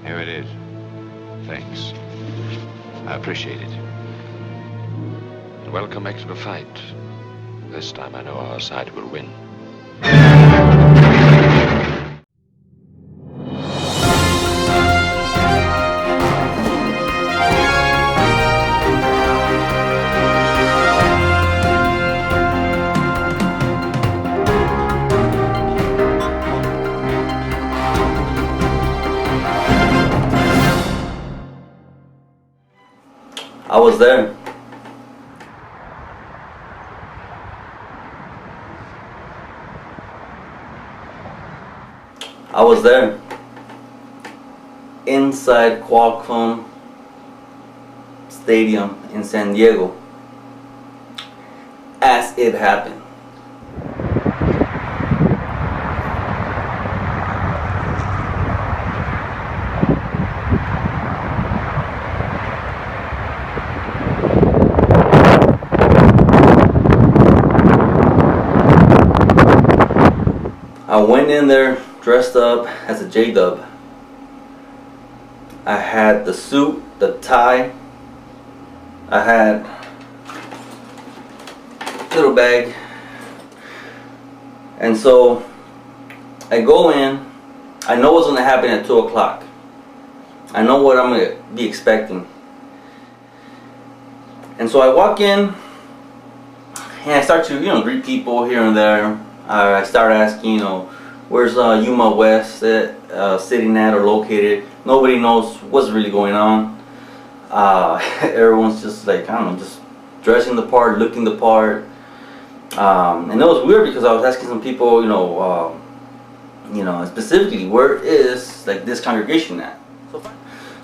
Here it is. Thanks. I appreciate it. And welcome back to the fight. This time I know our side will win. I was there. I was there. Inside Qualcomm Stadium in San Diego as it happened. I went in there dressed up as a J-Dub. I had the suit, the tie, I had a little bag, and so I go in. I know what's going to happen at 2 o'clock. I know what I'm going to be expecting. And so I walk in and I start to, greet people here and there. I start asking, where's Yuma West sitting at or located. Nobody knows what's really going on. Everyone's just like, I don't know, just dressing the part, looking the part. And it was weird because I was asking some people, specifically, where is like this congregation at?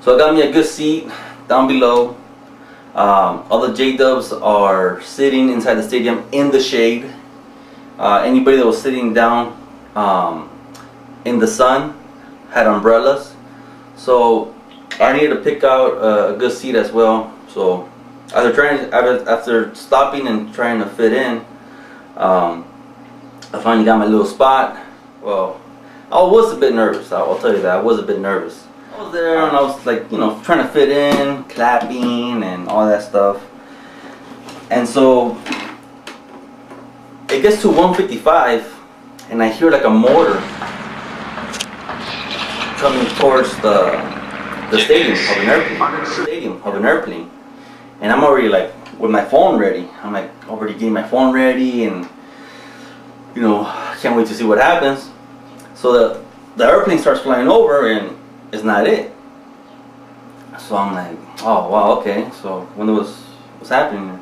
So I got me a good seat down below. All the J-Dubs are sitting inside the stadium in the shade. Anybody that was sitting down in the sun had umbrellas, so I needed to pick out a good seat as well. So after stopping and trying to fit in, I finally got my little spot. Well, I was a bit nervous. I'll tell you that I was a bit nervous. I was there and I was like, trying to fit in, clapping and all that stuff. And so it gets to 1:55 and I hear like a mortar coming towards the stadium of an airplane. And I'm already like with my phone ready. I'm like already getting my phone ready and can't wait to see what happens. So the airplane starts flying over and it's not it. So I'm like, oh wow, okay. So what's happening?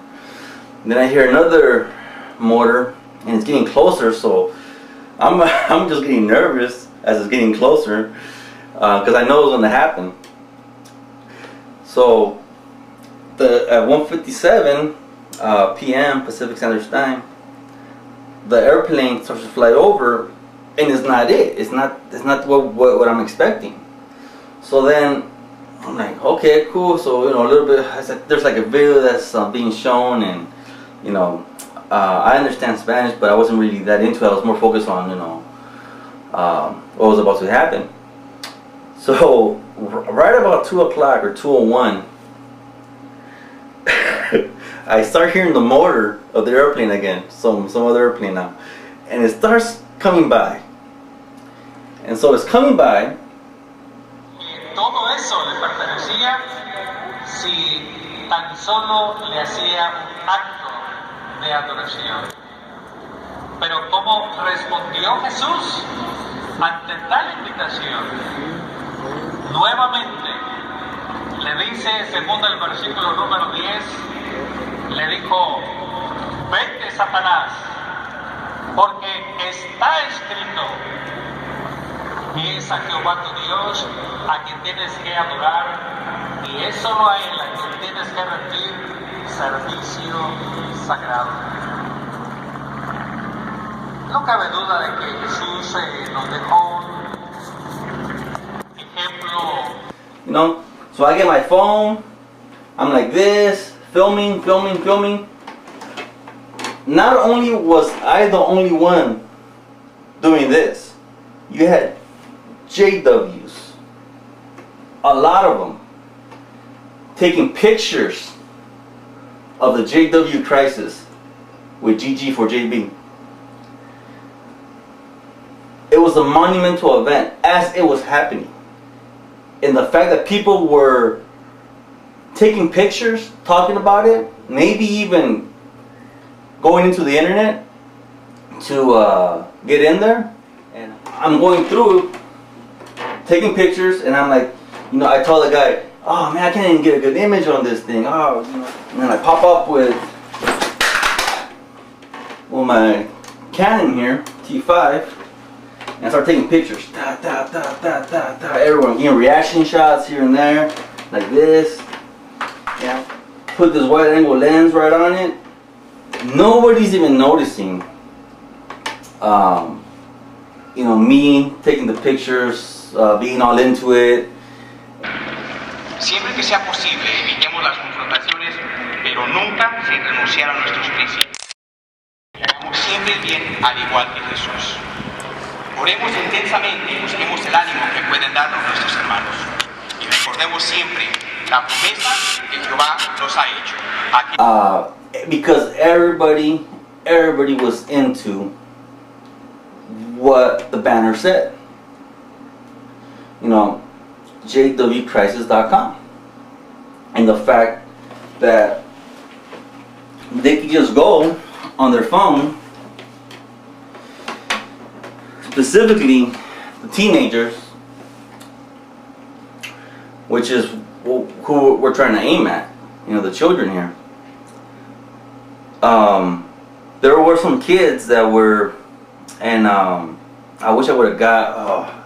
And then I hear another mortar and it's getting closer, so I'm just getting nervous as it's getting closer because I know it's going to happen. So at 1:57 p.m. Pacific Standard Time, the airplane starts to fly over and it's not it. It's not what I'm expecting. So then I'm like, okay, cool. So a little bit. There's like a video that's being shown and I understand Spanish, but I wasn't really that into it. I was more focused on, what was about to happen. So, right about 2 o'clock or 2:01, I start hearing the motor of the airplane again, some other airplane now, and it starts coming by. And so it's coming by. Todo eso le pertenecía si tan solo le hacía un acto de adoración. Pero ¿cómo respondió Jesús ante tal invitación? Nuevamente le dice, según el versículo número 10, le dijo, vete Satanás, porque está escrito, es a Jehová tu Dios a quien tienes que adorar y es solo a Él a quien tienes que rendir servicio sagrado. No cabe duda de que Jesús nos dejó un ejemplo. So I get my phone, I'm like this, filming. Not only was I the only one doing this, you had JWs a lot of them taking pictures of the JW crisis with GG for JB. It was a monumental event as it was happening. And the fact that people were taking pictures, talking about it, maybe even going into the internet to get in there. And I'm going through, taking pictures, and I'm like, you know, I tell the guy, oh man, I can't even get a good image on this thing. Oh, you know. And then I pop up with my Canon here, T5, and I start taking pictures. Everyone, you know, reaction shots here and there, like this. Yeah. Put this wide angle lens right on it. Nobody's even noticing, you know, me taking the pictures, being all into it. Siempre que sea posible, evitemos las confrontaciones, pero nunca sin renunciar a nuestros principios. Hagamos siempre el bien al igual que Jesús. Oremos intensamente y busquemos el ánimo que pueden darnos nuestros hermanos. Y recordemos siempre la promesa que Jehová nos ha hecho. Because everybody was into what the banner said. You know, jwcrisis.com, and the fact that they could just go on their phone, specifically the teenagers, which is who we're trying to aim at, you know, the children here. There were some kids that were, and I wish I would have got.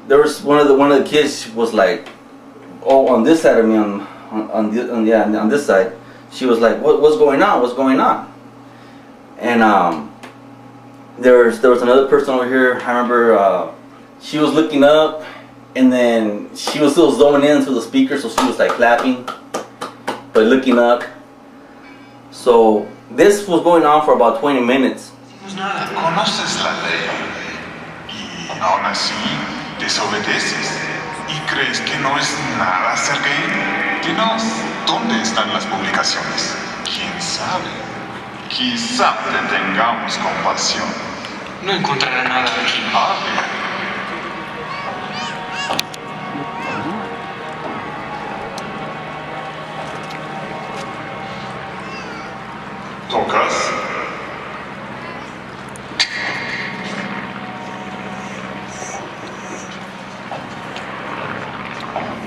There was one of the kids was like, oh, on this side of me, on this side, she was like, what's going on? What's going on? And there was another person over here. I remember she was looking up, and then she was still zooming into the speaker, so she was like clapping, but looking up. So this was going on for about 20 minutes. Conoces la ley y aún así desobedeces y crees que no es nada ser gay. Dinos, ¿dónde están las publicaciones? ¿Quién sabe? Quizá te tengamos compasión. No encontrará nada aquí. ¿Tocas?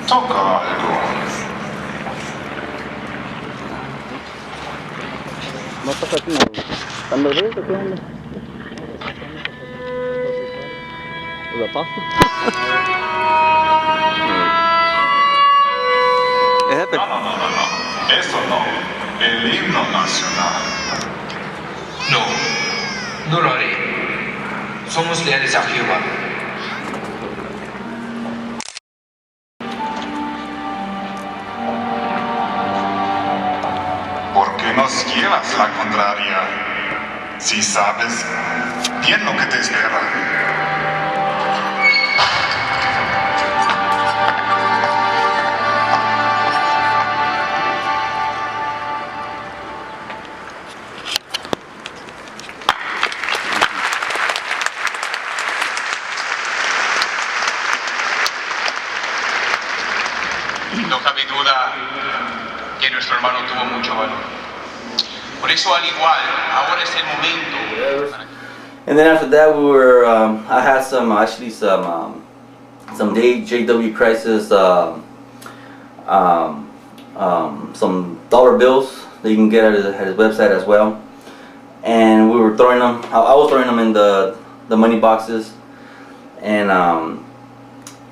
Toca algo. ¿No pasa aquí? ¿Están los dos o qué onda? ¿La pasa? No. Eso no. El himno nacional. No lo haré. Somos leales a Jehová. ¿Por qué nos llevas la contraria? Si sabes bien lo que te espera. No cabe duda que nuestro hermano tuvo mucho valor. Por eso, al igual, ahora es el momento. And then after that, we were. I had some JW Crisis, some dollar bills that you can get at his website as well. And we were throwing them. I was throwing them in the money boxes, and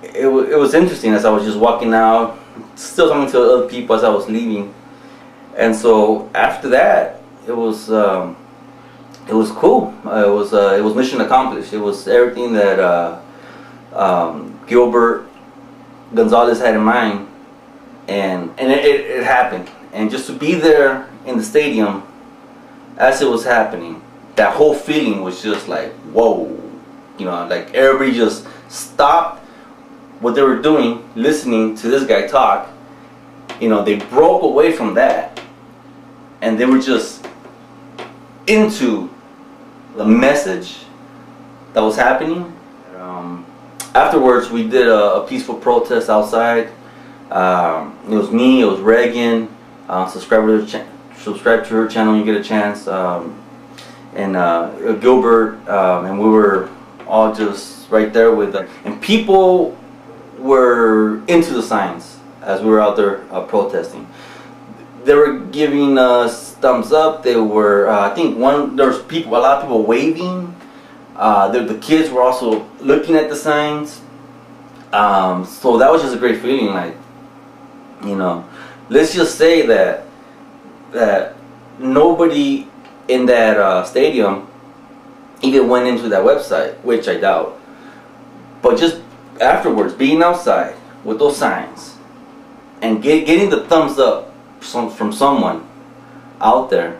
it was interesting as I was just walking out, still talking to other people as I was leaving. And so after that, it was cool. It was mission accomplished. It was everything that Gilbert Gonzalez had in mind, and it happened. And just to be there in the stadium as it was happening, that whole feeling was just like, whoa, you know, like everybody just stopped what they were doing, listening to this guy talk, you know, they broke away from that, and they were just into the message that was happening. Afterwards, we did a peaceful protest outside. It was me, it was Reagan. Subscribe to her channel when you get a chance. And Gilbert, and we were all just right there with them. And people were into the signs as we were out there protesting. They were giving us thumbs up. They were, I think there was a lot of people waving. The kids were also looking at the signs. So that was just a great feeling. Like, you know, let's just say that nobody in that stadium even went into that website, which I doubt. But just afterwards, being outside with those signs and getting the thumbs up from someone out there,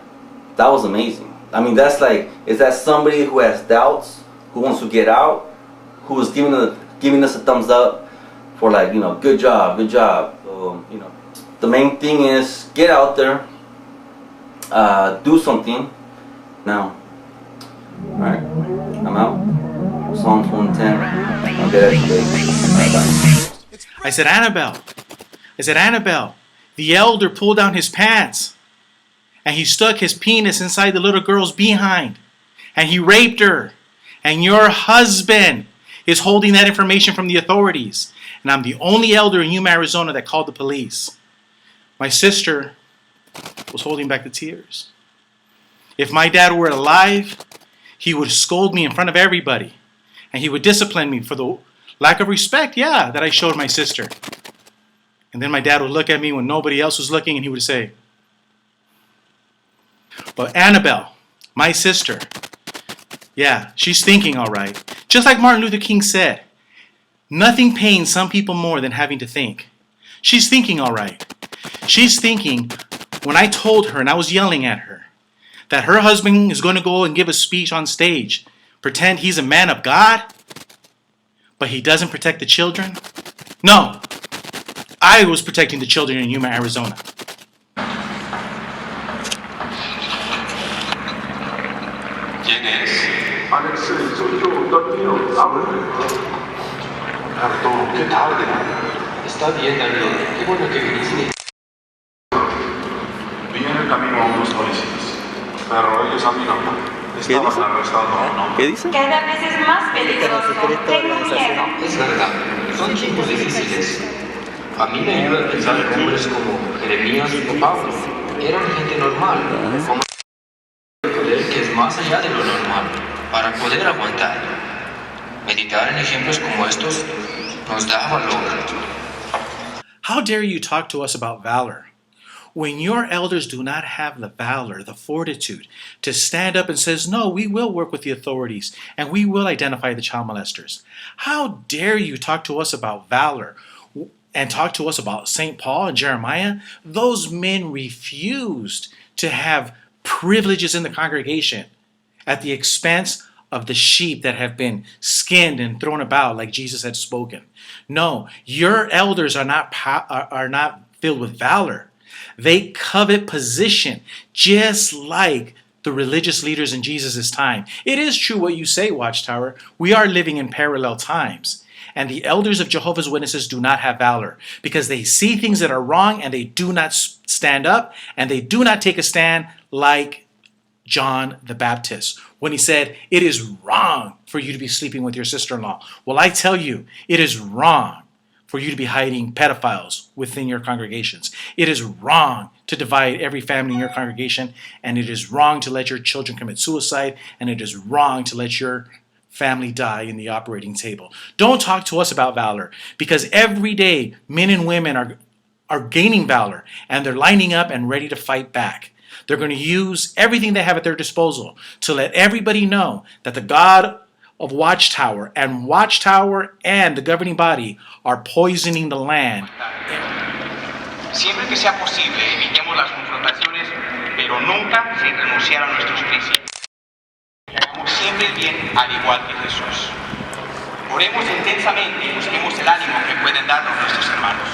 that was amazing. I mean, that's like, is that somebody who has doubts, who wants to get out, who is giving us a thumbs up for, like, you know, good job. So, you know, the main thing is get out there, do something. Now, all right, I'm out. Psalms 110. I'm dead today. I said, Annabelle, the elder pulled down his pants and he stuck his penis inside the little girl's behind and he raped her. And your husband is holding that information from the authorities. And I'm the only elder in Yuma, Arizona that called the police. My sister was holding back the tears. If my dad were alive, he would scold me in front of everybody. And he would discipline me for the lack of respect, that I showed my sister. And then my dad would look at me when nobody else was looking and he would say, but Annabelle, my sister, she's thinking all right. Just like Martin Luther King said, nothing pains some people more than having to think. She's thinking all right. She's thinking, when I told her and I was yelling at her, that her husband is going to go and give a speech on stage, pretend he's a man of God, but he doesn't protect the children. No, I was protecting the children in Yuma, Arizona. ¿Quién es? Alex, soy yo, Daniel, ábreme. Arturo, ¿qué tarde? Está bien, Daniel. Qué bueno que viniste. Vi en el camino a unos policías, pero ellos a mí no. Estaban arrestando a un hombre. ¿Qué dice? Cada vez es más peligroso. Tengo miedo. Es verdad, son tiempos difíciles. A mí me ayuda a pensar en hombres como Jeremías o Pablo. Eran gente normal, como el poder que es más allá de lo normal, para poder aguantar. Meditar en ejemplos como estos nos da valor. How dare you talk to us about valor? When your elders do not have the valor, the fortitude to stand up and says, no, we will work with the authorities and we will identify the child molesters. How dare you talk to us about valor and talk to us about St. Paul and Jeremiah? Those men refused to have privileges in the congregation at the expense of the sheep that have been skinned and thrown about like Jesus had spoken. No, your elders are not filled with valor. They covet position just like the religious leaders in Jesus' time. It is true what you say, Watchtower. We are living in parallel times. And the elders of Jehovah's Witnesses do not have valor because they see things that are wrong and they do not stand up and they do not take a stand like John the Baptist when he said, it is wrong for you to be sleeping with your sister-in-law. Well, I tell you, it is wrong for you to be hiding pedophiles within your congregations. It is wrong to divide every family in your congregation, and it is wrong to let your children commit suicide, and it is wrong to let your family die in the operating table. Don't talk to us about valor, because every day men and women are gaining valor, and they're lining up and ready to fight back. They're going to use everything they have at their disposal to let everybody know that the God of Watchtower and the governing body are poisoning the land. Siempre que sea posible, evitemos las confrontaciones, pero nunca sin renunciar a nuestros principios. Hagamos siempre el bien al igual que Jesús. Oremos intensamente y busquemos el ánimo que pueden darnos nuestros hermanos.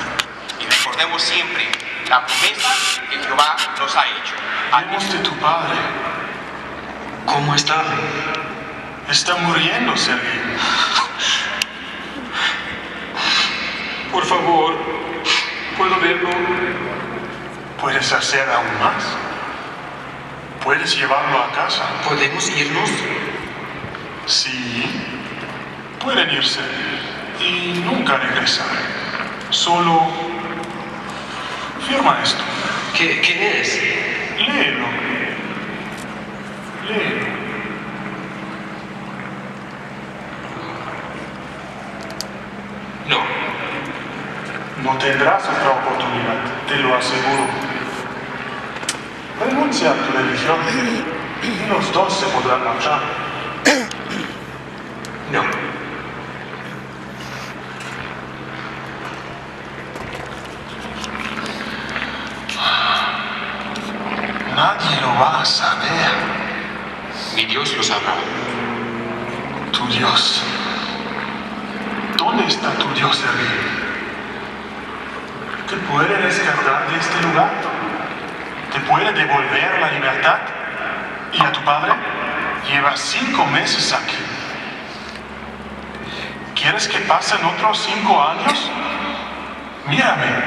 Y recordemos siempre la promesa que Jehová nos ha hecho. Hablemos de tu padre. ¿Cómo está? Está muriendo, Sergei. Por favor, ¿puedo verlo? ¿Puedes hacer aún más? ¿Puedes llevarlo a casa? ¿Podemos irnos? Sí. Pueden irse y nunca regresar. Solo firma esto. ¿Qué es? Léelo. Léelo. No. No tendrás otra oportunidad, te lo aseguro. Renuncia a tu religión y los dos se podrán marchar. No. Nadie lo va a saber. Mi Dios lo sabrá. Tu Dios. ¿Dónde está tu Dios, Sergei? ¿Te puede rescatar de este lugar? ¿Te puede devolver la libertad? ¿Y a tu padre? Lleva 5 meses aquí. ¿Quieres que pasen otros 5 años? Mírame.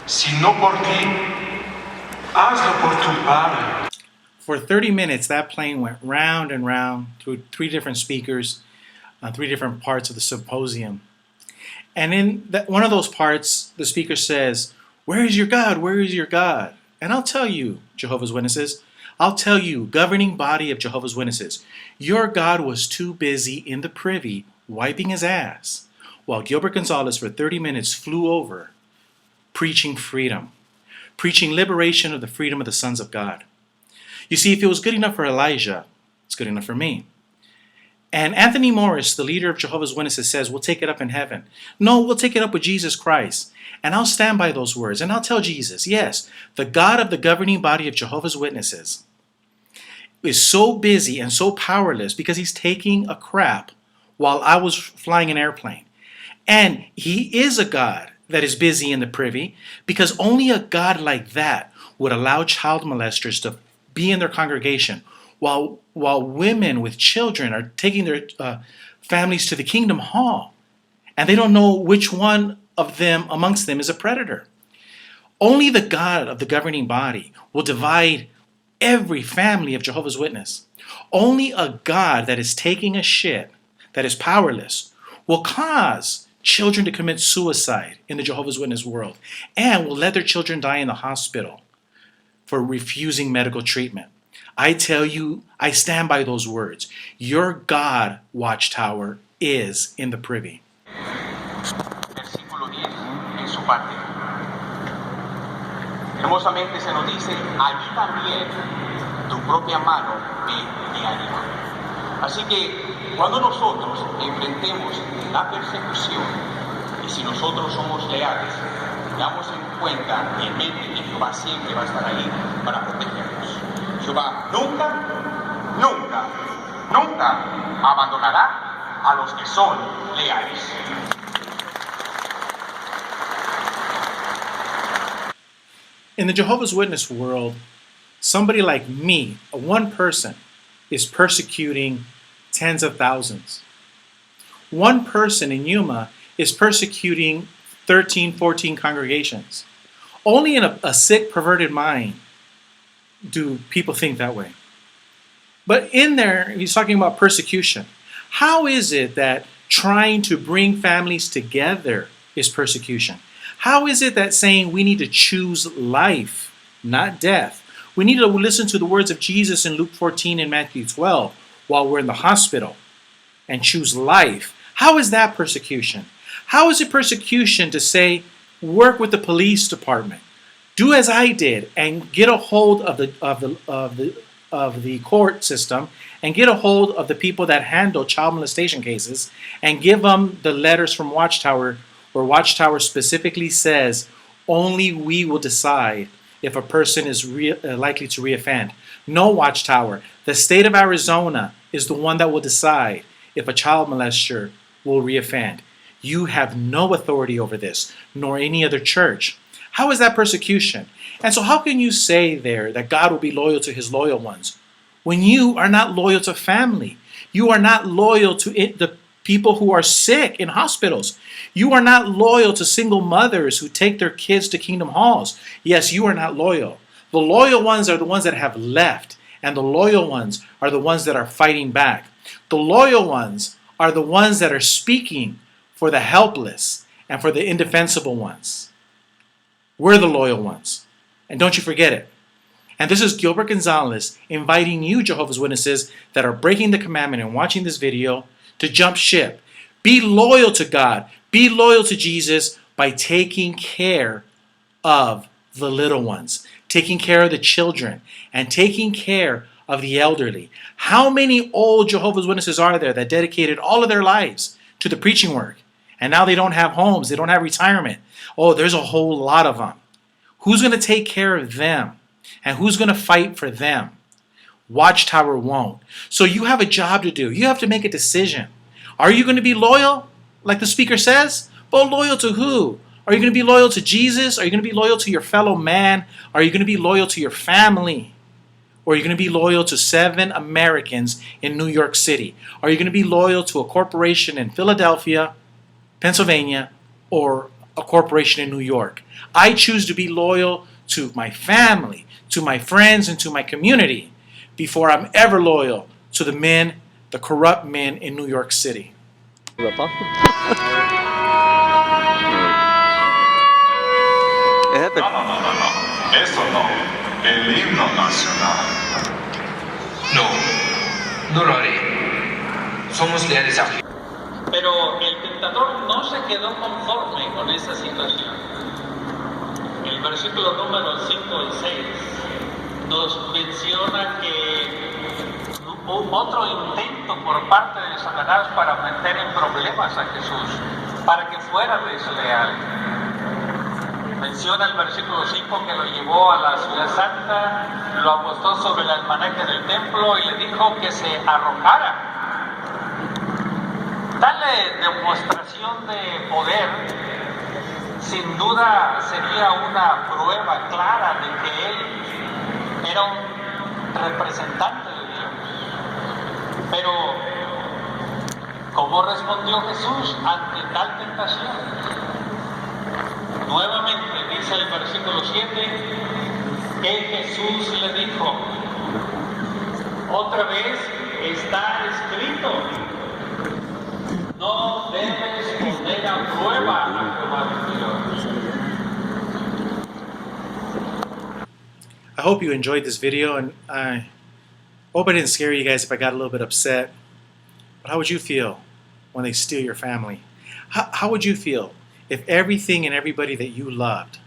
Si no por ti, hazlo por tu padre. For 30 minutes, that plane went round and round through 3 different speakers, 3 different parts of the symposium. And in one of those parts, the speaker says, "Where is your God? Where is your God?" And I'll tell you, Jehovah's Witnesses, I'll tell you, governing body of Jehovah's Witnesses, your God was too busy in the privy wiping his ass, while Gilbert Gonzalez for 30 minutes flew over, preaching freedom, preaching liberation of the freedom of the sons of God. You see, if it was good enough for Elijah, it's good enough for me. And Anthony Morris, the leader of Jehovah's Witnesses, says, we'll take it up in heaven. No, we'll take it up with Jesus Christ. And I'll stand by those words. And I'll tell Jesus, yes, the God of the governing body of Jehovah's Witnesses is so busy and so powerless because he's taking a crap while I was flying an airplane. And he is a God that is busy in the privy because only a God like that would allow child molesters to be in their congregation while women with children are taking their families to the kingdom hall, and they don't know which one of them amongst them is a predator. Only the God of the governing body will divide every family of Jehovah's Witness. Only a God that is taking a shit, that is powerless, will cause children to commit suicide in the Jehovah's Witness world and will let their children die in the hospital for refusing medical treatment. I tell you, I stand by those words. Your God, Watchtower, is in the privy. Versículo 10 en su parte. Hermosamente se nos dice, allí también tu propia mano me anima. Así que cuando nosotros enfrentemos la persecución y si nosotros somos leales, damos en cuenta y en mente que Jehová siempre va a estar ahí para protegernos. Jehová nunca, nunca, nunca abandonará a los que son leales. In the Jehovah's Witness world, somebody like me, one person, is persecuting tens of thousands. One person in Yuma is persecuting 13, 14 congregations. Only in a sick, perverted mind do people think that way. But in there, he's talking about persecution. How is it that trying to bring families together is persecution? How is it that saying we need to choose life, not death? We need to listen to the words of Jesus in Luke 14 and Matthew 12 while we're in the hospital and choose life. How is that persecution? How is it persecution to say, work with the police department? Do as I did and get a hold of the court system and get a hold of the people that handle child molestation cases and give them the letters from Watchtower where Watchtower specifically says only we will decide if a person is likely to reoffend. No, Watchtower, the state of Arizona is the one that will decide if a child molester will reoffend. You have no authority over this, nor any other church. How is that persecution? And so how can you say there that God will be loyal to his loyal ones when you are not loyal to family? You are not loyal to the people who are sick in hospitals. You are not loyal to single mothers who take their kids to Kingdom Halls. Yes, you are not loyal. The loyal ones are the ones that have left, and the loyal ones are the ones that are fighting back. The loyal ones are the ones that are speaking for the helpless and for the indefensible ones. We're the loyal ones. And don't you forget it. And this is Gilbert Gonzalez inviting you, Jehovah's Witnesses, that are breaking the commandment and watching this video to jump ship. Be loyal to God. Be loyal to Jesus by taking care of the little ones, taking care of the children, and taking care of the elderly. How many old Jehovah's Witnesses are there that dedicated all of their lives to the preaching work? And now they don't have homes. They don't have retirement. Oh, there's a whole lot of them. Who's going to take care of them? And who's going to fight for them? Watchtower won't. So you have a job to do. You have to make a decision. Are you going to be loyal, like the speaker says? But loyal to who? Are you going to be loyal to Jesus? Are you going to be loyal to your fellow man? Are you going to be loyal to your family? Or are you going to be loyal to 7 Americans in New York City? Are you going to be loyal to a corporation in Philadelphia, Pennsylvania, or a corporation in New York? I choose to be loyal to my family, to my friends, and to my community before I'm ever loyal to the men, the corrupt men in New York City. No, Eso no. El himno nacional. No, no lo haré. Somos leales a Jehová. Pero el tentador no se quedó conforme con esa situación. El versículo número 5 y 6 nos menciona que hubo otro intento por parte de Satanás para meter en problemas a Jesús, para que fuera desleal. Menciona el versículo 5 que lo llevó a la ciudad santa, lo apostó sobre el almanaque del templo y le dijo que se arrojara. Tal demostración de poder, sin duda, sería una prueba clara de que él era un representante de Dios. Pero, ¿cómo respondió Jesús ante tal tentación? Nuevamente dice el versículo 7 que Jesús le dijo, otra vez está escrito, no debes poner a prueba a Jehová tu Dios. I hope you enjoyed this video, and I hope I didn't scare you guys if I got a little bit upset. But how would you feel when they steal your family? How would you feel if everything and everybody that you loved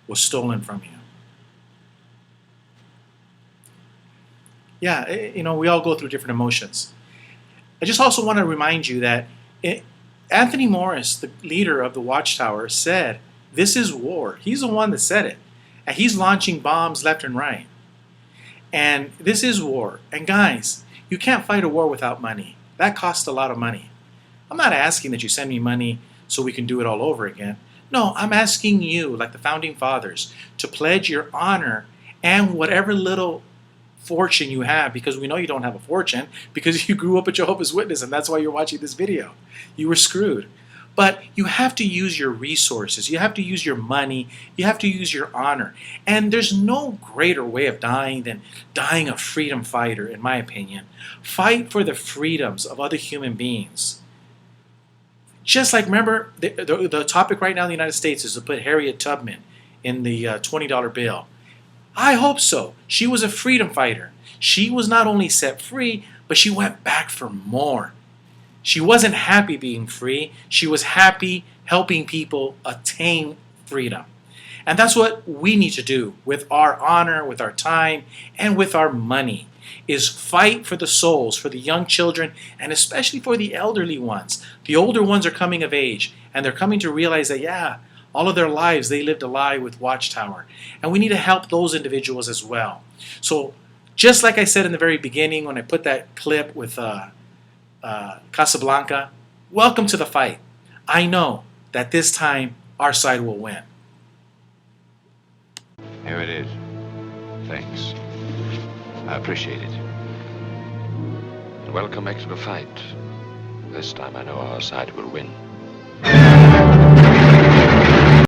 was stolen from you? Yeah, you know, we all go through different emotions. I just also want to remind you that Anthony Morris, the leader of the Watchtower, said, this is war. He's the one that said it. And he's launching bombs left and right. And this is war. And guys, you can't fight a war without money. That costs a lot of money. I'm not asking that you send me money so we can do it all over again. No, I'm asking you, like the Founding Fathers, to pledge your honor and whatever little fortune you have, because we know you don't have a fortune, because you grew up a Jehovah's Witness and that's why you're watching this video. You were screwed. But you have to use your resources. You have to use your money. You have to use your honor. And there's no greater way of dying than dying a freedom fighter, in my opinion. Fight for the freedoms of other human beings. Just like, remember, the topic right now in the United States is to put Harriet Tubman in the $20 bill. I hope so. She was a freedom fighter. She was not only set free, but she went back for more. She wasn't happy being free. She was happy helping people attain freedom. And that's what we need to do with our honor, with our time, and with our money, is fight for the souls, for the young children, and especially for the elderly ones. The older ones are coming of age, and they're coming to realize that, yeah, all of their lives they lived a lie with Watchtower. And we need to help those individuals as well. So just like I said in the very beginning when I put that clip with Casablanca, welcome to the fight. I know that this time our side will win. Here it is. Thanks. I appreciate it. And welcome back to the fight. This time I know our side will win.